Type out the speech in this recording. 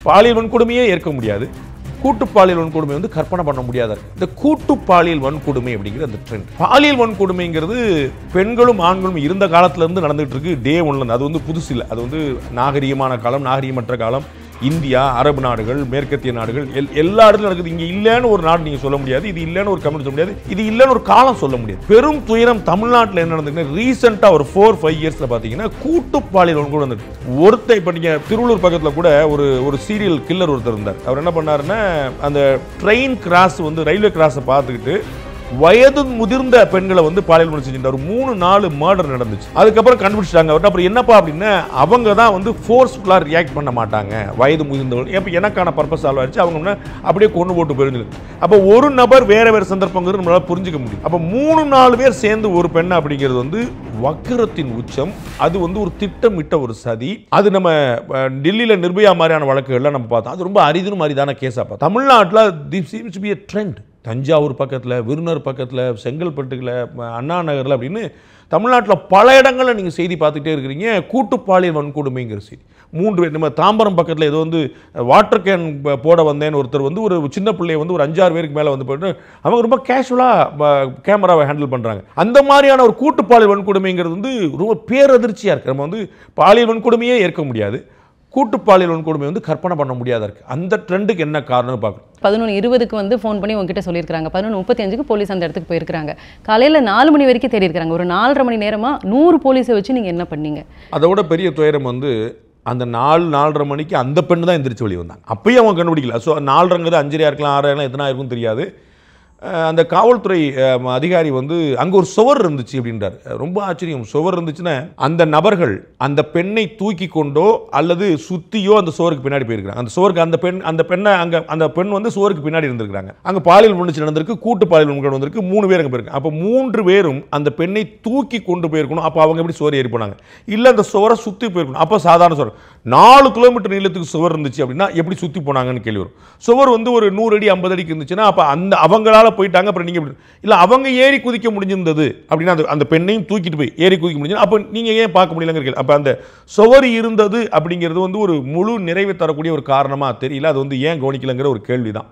பாலியல் வன்கொடுமையே ஏற்க முடியாது. கூட்டு பாலியல் வன்கொடுமை வந்து கற்பனை பண்ண முடியாத இந்த கூட்டு பாலியல் வன்கொடுமை அப்படிங்கிற அந்த ட்ரெண்ட். பாலியல் வன்கொடுமைங்கிறது பெண்களும் ஆண்களும் இருந்த காலத்துல இருந்து நடந்துட்டு இருக்கு. டே ஒன்ல அது வந்து புதுசு இல்லை. அது வந்து நாகரீகமான காலம், நாகரீகமற்ற காலம். இந்தியா, அரபு நாடுகள், மேற்கத்திய நாடுகள் எல்லா இடத்துலையும் நடக்குது. இங்க இல்லைன்னு ஒரு நாடு நீங்க சொல்ல முடியாது, இது இல்லைன்னு ஒரு கம்யூனிட்டி சொல்ல முடியாது, இது இல்லைன்னு ஒரு காலம் சொல்ல முடியாது. பெரும் துயரம் தமிழ்நாட்டில் என்ன நடந்ததுன்னா ரீசெண்டா ஒரு 4-5 இயர்ஸ்ல பாத்தீங்கன்னா கூட்டு பாலியல் வன்கொடுமை வந்துட்டு. ஒருத்தர் இப்ப நீங்க திருவள்ளூர் பக்கத்துல கூட ஒரு சீரியல் கில்லர் ஒருத்தர் இருந்தார். அவர் என்ன பண்ணாருன்னா அந்த ட்ரெயின் கிராஸ் வந்து ரயில்வே கிராஸை பார்த்துக்கிட்டு வயது முதிர்ந்த பெண்களை வந்து பாலியல் வன்கொடுமை செஞ்சிருந்தார். 3-4 மர்டர் நடந்துச்சு. அதுக்கப்புறம் கண்டுபிடிச்சிட்டாங்க. அப்புறம் என்னப்பா அப்படின்னா அவங்க தான் வந்து ஃபோர்ஸ்ஃபுல்லா ரியாக்ட் பண்ண மாட்டாங்க, வயது முதிர்ந்தவர்கள். இப்போ எனக்கான பர்பஸ் சால்வ் ஆயிடுச்சு, அவங்க அப்படியே கொண்டு போட்டு போயிருந்தது. அப்போ ஒரு நபர் வேற சந்தர்ப்பங்கிறது நம்மளால புரிஞ்சுக்க முடியும். அப்போ 3-4 பேர் சேர்ந்து ஒரு பெண் அப்படிங்கிறது வந்து வக்கிரத்தின் உச்சம். அது வந்து ஒரு திட்டமிட்ட ஒரு சதி. அது நம்ம டெல்லியில நிர்பயா மாதிரியான வழக்குகள்லாம் நம்ம பார்த்தோம். அது ரொம்ப அரிதும் அரிதான கேஸா பார்த்தோம். தமிழ்நாட்டில் this seems to be a trend. Thanjavur பக்கத்தில், விருதுநகர் பக்கத்தில், செங்கல்பட்டுல, அண்ணா நகரில் அப்படின்னு தமிழ்நாட்டில் பல இடங்களில் நீங்கள் செய்தி பார்த்துக்கிட்டே இருக்கிறீங்க. கூட்டு பாலியல் வன்கொடுமைங்கிற செய்தி. 3 பேர். நம்ம தாம்பரம் பக்கத்தில் ஏதோ வந்து வாட்டர் கேன் போட வந்தேன்னு ஒருத்தர் வந்து ஒரு சின்ன பிள்ளையை வந்து ஒரு 5-6 பேருக்கு மேலே வந்து போயிட்டு அவங்க ரொம்ப கேஷுவலாக கேமராவை ஹேண்டில் பண்ணுறாங்க. அந்த மாதிரியான ஒரு கூட்டு பாலியல் வன்கொடுமைங்கிறது வந்து ரொம்ப பேரதிர்ச்சியாக இருக்குது. நம்ம வந்து பாலியல் வன்கொடுமையே ஏற்க முடியாது, கூட்டு பாலியல் வன்கொடுமை வந்து கற்பனை பண்ண முடியாத இருக்கு. அந்த ட்ரெண்டுக்கு என்ன காரணம்னு பார்க்கணும். 11:20க்கு வந்து ஃபோன் பண்ணி உங்ககிட்ட சொல்லியிருக்காங்க. 11:35க்கு போலீஸ் அந்த இடத்துக்கு போயிருக்காங்க. காலையில் 4 மணி வரைக்கும் தேடி இருக்காங்க. ஒரு 4.5 மணி நேரமா 100 போலீஸை வச்சு நீங்கள் என்ன பண்ணீங்க? அதோட பெரிய துயரம் வந்து அந்த 4-4:30 மணிக்கு அந்த பெண்ணு தான் எந்திரிச்சு வெளியே வந்தாங்க. அப்பயும் அவங்க கண்டுபிடிக்கல. ஸோ 4:30 5:30 இருக்கலாம், 6 இருக்கலாம், எத்தனை இருக்குன்னு தெரியாது. அந்த காவல்துறை அதிகாரி வந்து அங்கே ஒரு சுவர் இருந்துச்சு அப்படின்றார். ரொம்ப ஆச்சரியம். சுவர் இருந்துச்சுன்னா அந்த நபர்கள் அந்த பெண்ணை தூக்கி கொண்டோ அல்லது சுத்தியோ அந்த சுவருக்கு பின்னாடி போயிருக்காங்க. அந்த சுவருக்கு அந்த பெண்ணை அங்கே அந்த பெண் வந்து சுவருக்கு பின்னாடி இருந்திருக்காங்க. அங்கே பாலியல் வன்கொடுமை நடந்திருக்கு, கூட்டு பாலியல் வன்கொடுமை வந்திருக்கு. 3 பேர் அங்கே போயிருக்காங்க. அப்போ 3 பேரும் அந்த பெண்ணை தூக்கி கொண்டு போயிருக்கணும். அப்போ அவங்க எப்படி சுவர் ஏறி போனாங்க? இல்லை அந்த சுவரை சுற்றி போயிருக்கணும். அப்போ சாதாரண சுவர் 4 கிலோமீட்டர் நீளத்துக்கு சுவர் இருந்துச்சு அப்படின்னா எப்படி சுற்றி போனாங்கன்னு கேள்வி வரும். சுவர் வந்து ஒரு 100 அடி 50 அடிக்கு இருந்துச்சுன்னா அப்போ அவங்களால போயிட்டாங்க. அப்புறம் நீங்க இல்ல அவங்க ஏறி குதிக்க முடிஞ்சிருந்தது அப்படின்னா அந்த பெண்ணையும் தூக்கிட்டு போய் ஏறி குதிக்க முடிஞ்சது. அப்போ நீங்க ஏன் பார்க்க முடியலங்க? அப்ப அந்த சுவர் இருந்தது அப்படிங்கிறது வந்து ஒரு முழு நிறைவை தரக்கூடிய ஒரு காரணமா தெரியல. அது வந்து ஏன் கவனிக்கலங்கிற ஒரு கேள்விதான்.